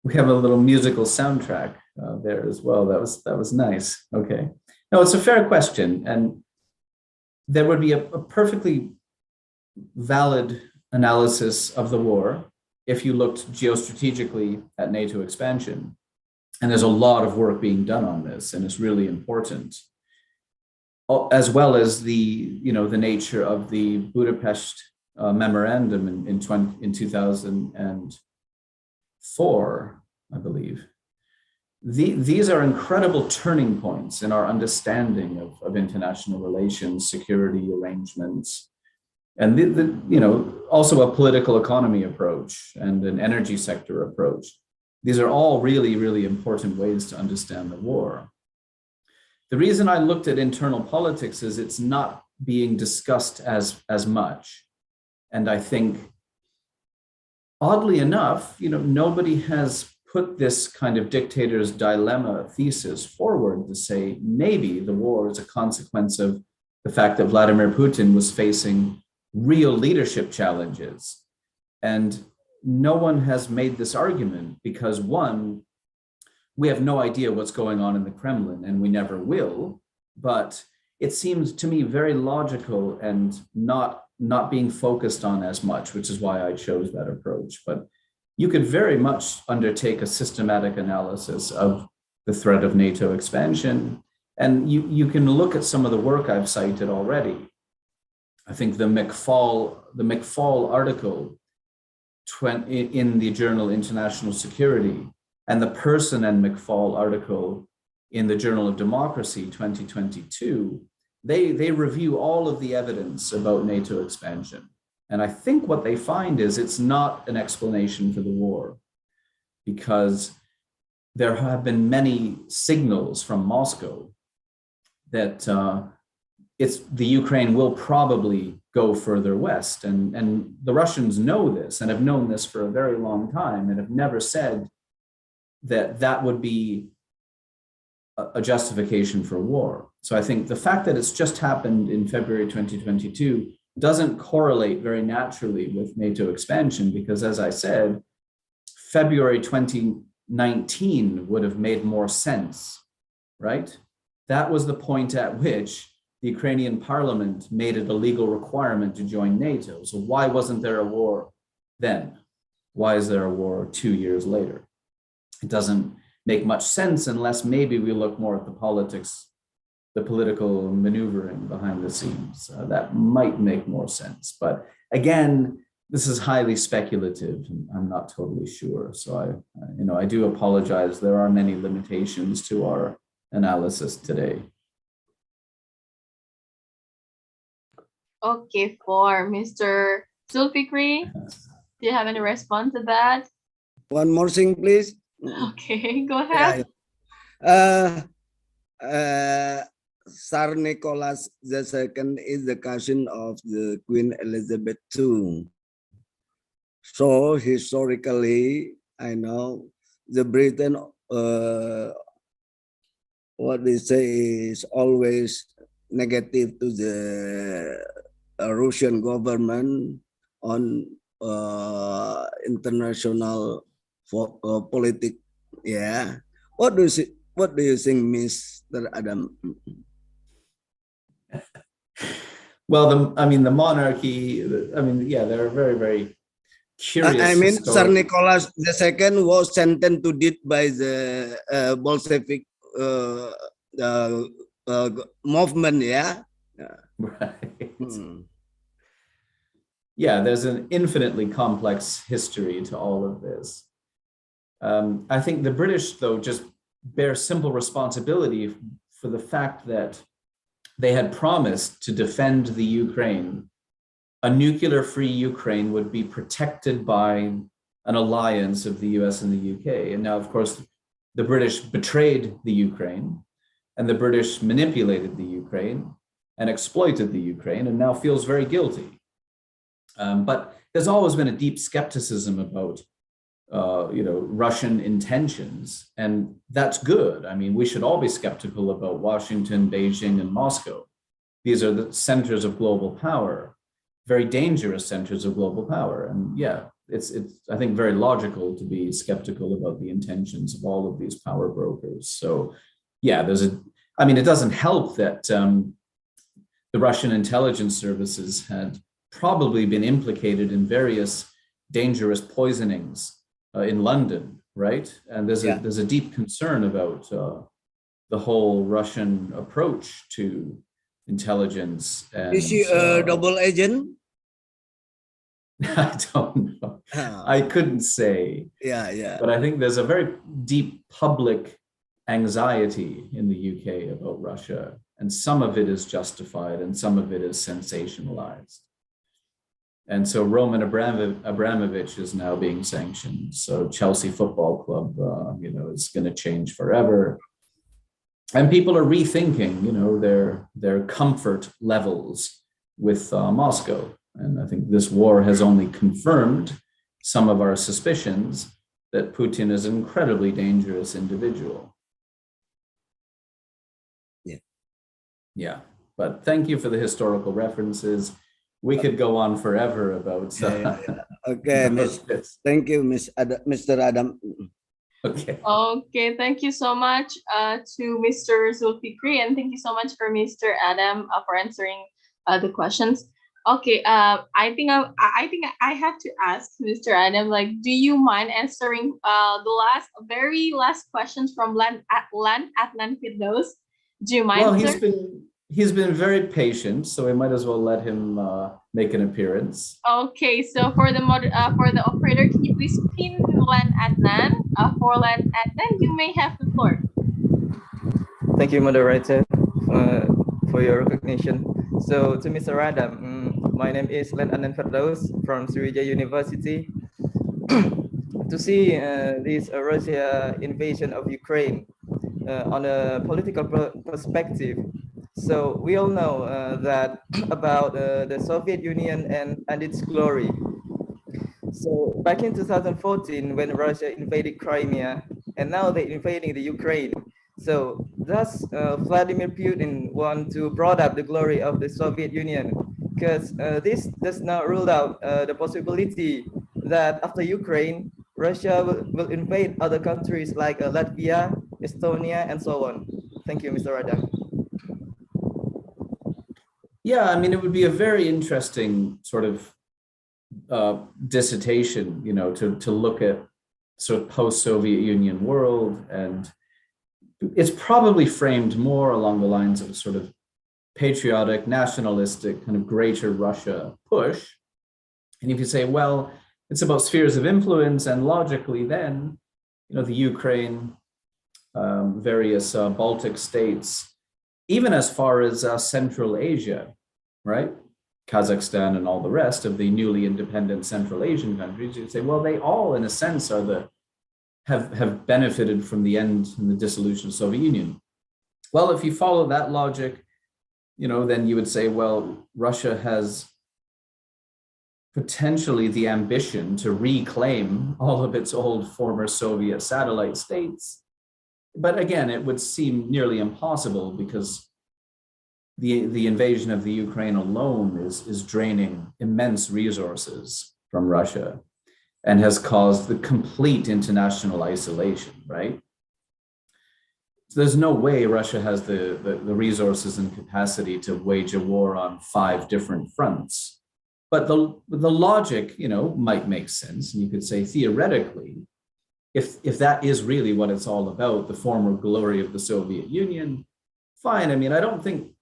We have a little musical soundtrack there as well. That was nice. Okay. No, it's a fair question, and there would be a perfectly valid analysis of the war if you looked geostrategically at NATO expansion. And there's a lot of work being done on this, and it's really important, as well as the nature of the Budapest memorandum in 2004, I believe. These are incredible turning points in our understanding of international relations, security arrangements, and also a political economy approach and an energy sector approach. These are all really, really important ways to understand the war. The reason I looked at internal politics is it's not being discussed as much. And I think, oddly enough, nobody has put this kind of dictator's dilemma thesis forward to say maybe the war is a consequence of the fact that Vladimir Putin was facing real leadership challenges. And no one has made this argument because, one, we have no idea what's going on in the Kremlin, and we never will. But it seems to me very logical and not being focused on as much, which is why I chose that approach. But you could very much undertake a systematic analysis of the threat of NATO expansion. And you can look at some of the work I've cited already. I think the McFaul article in the journal International Security and the Person and McFaul article in the Journal of Democracy 2022, they review all of the evidence about NATO expansion. And I think what they find is it's not an explanation for the war, because there have been many signals from Moscow that the Ukraine will probably go further west. And the Russians know this and have known this for a very long time and have never said that would be a justification for war. So I think the fact that it's just happened in February 2022 doesn't correlate very naturally with NATO expansion, because, as I said, February 2019 would have made more sense, right? That was the point at which the Ukrainian parliament made it a legal requirement to join NATO. So why wasn't there a war then? Why is there a war 2 years later? It doesn't make much sense unless maybe we look more at the politics, the political maneuvering behind the scenes. That might make more sense. But again, this is highly speculative, and I'm not totally sure. So I do apologize. There are many limitations to our analysis today. Okay, for Mr. Zulfikri, do you have any response to that? One more thing, please. Okay, go ahead. Tsar Nicholas II is the cousin of the Queen Elizabeth II. So historically, I know the Britain, what they say is always negative to the Russian government on international politics. Yeah. What do you see? What do you think, Mr. Adam? Well, the monarchy, yeah, they're very, very curious. I mean, Tsar Nicholas II was sentenced to death by the Bolshevik movement, yeah? Right. Yeah, there's an infinitely complex history to all of this. I think the British, though, just bear simple responsibility for the fact that they had promised to defend the Ukraine. A nuclear-free Ukraine would be protected by an alliance of the US and the UK. And now, of course, the British betrayed the Ukraine, and the British manipulated the Ukraine and exploited the Ukraine, and now feels very guilty. But there's always been a deep skepticism about Russian intentions, and that's good. I mean, we should all be skeptical about Washington, Beijing, and Moscow. These are the centers of global power, very dangerous centers of global power. And yeah, it's I think very logical to be skeptical about the intentions of all of these power brokers. So yeah, it doesn't help that the Russian intelligence services had probably been implicated in various dangerous poisonings in London, right? And there's a deep concern about the whole Russian approach to intelligence. And, is she a double agent? I don't know. I couldn't say. Yeah. But I think there's a very deep public anxiety in the UK about Russia, and some of it is justified and some of it is sensationalized. And so Roman Abramovich is now being sanctioned. So Chelsea Football Club, is going to change forever. And people are rethinking, their comfort levels with Moscow. And I think this war has only confirmed some of our suspicions that Putin is an incredibly dangerous individual. Yeah. But thank you for the historical references. We could go on forever about. Okay, thank you, Mr. Adam. Okay, thank you so much to Mr. Zulfikri, and thank you so much for Mr. Adam for answering the questions. Okay, I think I have to ask Mr. Adam, do you mind answering the very last questions from Lan Adnan Firdaus? Do you mind? Well, he's been very patient, so we might as well let him make an appearance. Okay, so for the operator, can you please pin Lan Adnan? For Lan Adnan, you may have the floor. Thank you, moderator, for your recognition. So to Mr. Adam, my name is Lan Adnan Firdaus from Syria University. To see this Russia invasion of Ukraine on a political perspective, so we all know that about the Soviet Union and its glory. So back in 2014, when Russia invaded Crimea, and now they're invading the Ukraine. So does Vladimir Putin want to broaden up the glory of the Soviet Union? Because this does not rule out the possibility that after Ukraine, Russia will invade other countries like Latvia, Estonia, and so on. Thank you, Mr. Adam. Yeah, it would be a very interesting sort of dissertation, to look at sort of post-Soviet Union world, and it's probably framed more along the lines of a sort of patriotic, nationalistic, kind of greater Russia push. And if you say, well, it's about spheres of influence, and logically then, the Ukraine, various Baltic states, even as far as Central Asia, right? Kazakhstan and all the rest of the newly independent Central Asian countries, you'd say, well, they all, in a sense, have benefited from the end and the dissolution of the Soviet Union. Well, if you follow that logic, then you would say, well, Russia has potentially the ambition to reclaim all of its old former Soviet satellite states. But again, it would seem nearly impossible because the invasion of the Ukraine alone is draining immense resources from Russia and has caused the complete international isolation, right? So there's no way Russia has the resources and capacity to wage a war on 5 different fronts. But the logic, might make sense. And you could say theoretically, if that is really what it's all about, the former glory of the Soviet Union, fine. I mean, I don't think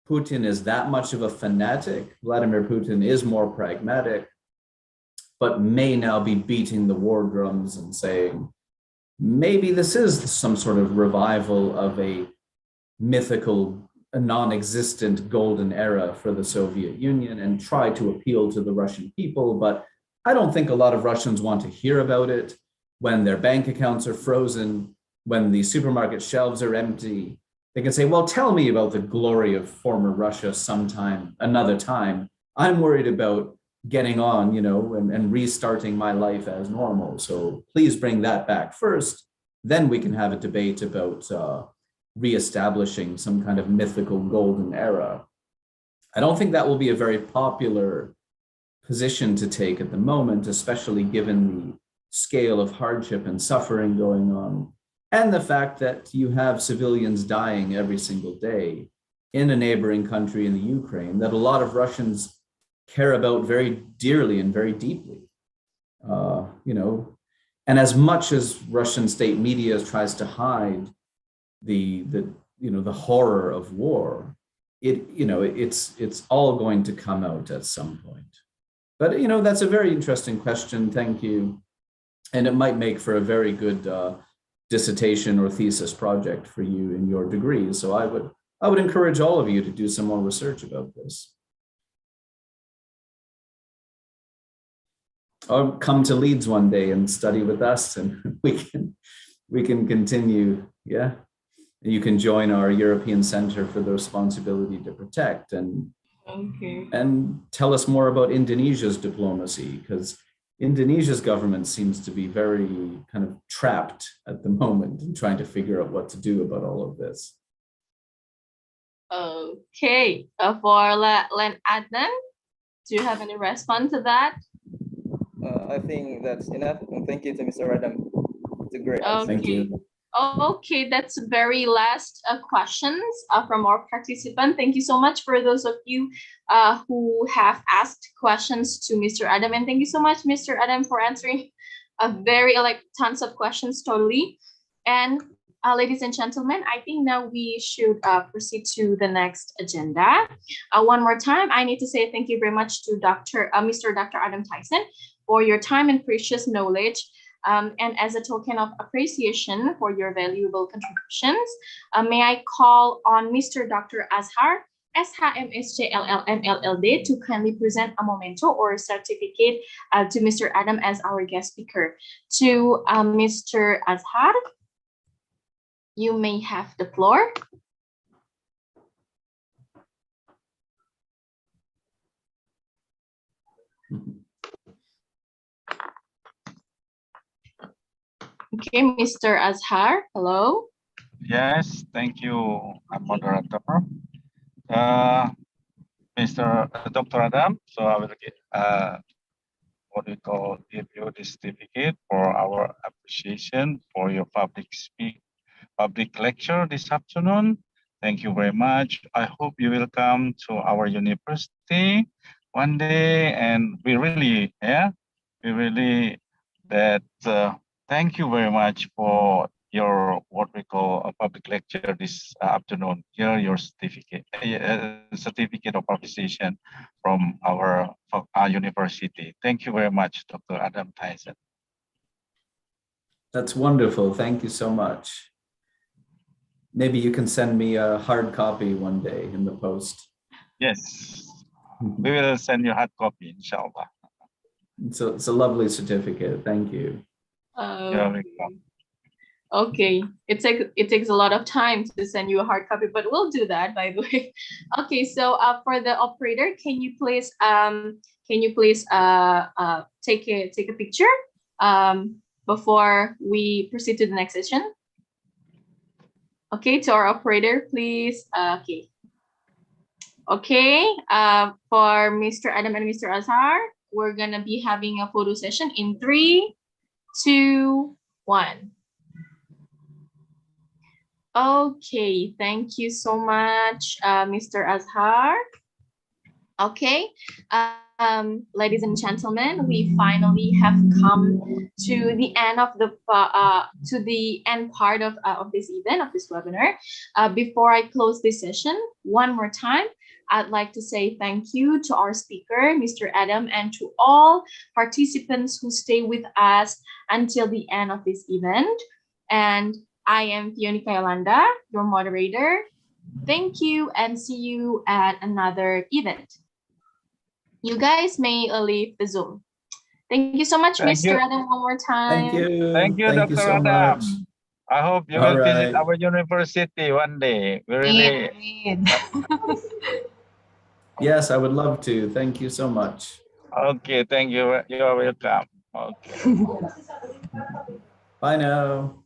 Putin is that much of a fanatic. Vladimir Putin is more pragmatic, but may now be beating the war drums and saying, maybe this is some sort of revival of a mythical, a non-existent golden era for the Soviet Union, and try to appeal to the Russian people. But I don't think a lot of Russians want to hear about it when their bank accounts are frozen, when the supermarket shelves are empty. They can say, well, tell me about the glory of former Russia sometime, another time. I'm worried about getting on, and restarting my life as normal. So please bring that back first. Then we can have a debate about reestablishing some kind of mythical golden era. I don't think that will be a very popular position to take at the moment, especially given the scale of hardship and suffering going on, and the fact that you have civilians dying every single day in a neighboring country in the Ukraine that a lot of Russians care about very dearly and very deeply. And as much as Russian state media tries to hide the horror of war, it's all going to come out at some point. But that's a very interesting question. Thank you, and it might make for a very good dissertation or thesis project for you in your degree. So I would encourage all of you to do some more research about this. Or come to Leeds one day and study with us, and we can continue. Yeah, you can join our European Center for the Responsibility to Protect and tell us more about Indonesia's diplomacy, because Indonesia's government seems to be very kind of trapped at the moment in trying to figure out what to do about all of this. Okay, for Len Adnan, do you have any response to that? I think that's enough. Thank you to Mr. Adam. It's a great answer. Thank you. Okay, that's the very last questions from our participant. Thank you so much for those of you who have asked questions to Mr. Adam, and thank you so much, Mr. Adam, for answering tons of questions totally. And ladies and gentlemen, I think now we should proceed to the next agenda. One more time, I need to say thank you very much to Mr. Dr. Adam Tyson for your time and precious knowledge. And as a token of appreciation for your valuable contributions, may I call on Mr. Dr. Azhar, SHMSJLLMLLD, to kindly present a memento or certificate to Mr. Adam as our guest speaker. To Mr. Azhar, you may have the floor. Okay, Mr. Azhar, hello. Yes, thank you, moderator. Mr. Dr. Adam, so I will give you this certificate for our appreciation for your public lecture this afternoon. Thank you very much. I hope you will come to our university one day, and we really thank you very much for your a public lecture this afternoon. Here, your certificate of appreciation from our university. Thank you very much, Dr. Adam Tyson. That's wonderful. Thank you so much. Maybe you can send me a hard copy one day in the post. Yes, we will send you a hard copy, inshallah. It's a lovely certificate. Thank you. You're welcome. Okay, it takes a lot of time to send you a hard copy, but we'll do that, by the way. Okay, so for the operator, can you please take a picture before we proceed to the next session? Okay, to our operator, please. Okay, for Mr. Adam and Mr. Azhar, we're gonna be having a photo session in 3, 2, 1. Okay, thank you so much, Mr. Azhar. Okay, ladies and gentlemen, we finally have come to the end of the end part of this event, of this webinar. Before I close this session, one more time, I'd like to say thank you to our speaker, Mr. Adam, and to all participants who stay with us until the end of this event. And I am Fionika Yolanda, your moderator. Thank you and see you at another event. You guys may leave the Zoom. Thank you so much, Mr. Adam, one more time. Thank you. Thank you, Thank you Dr. so Adam. much. I hope you All will visit right. our university one day. We really. Yes, I would love to. Thank you so much. Okay, thank you. You are welcome. Okay. Bye now.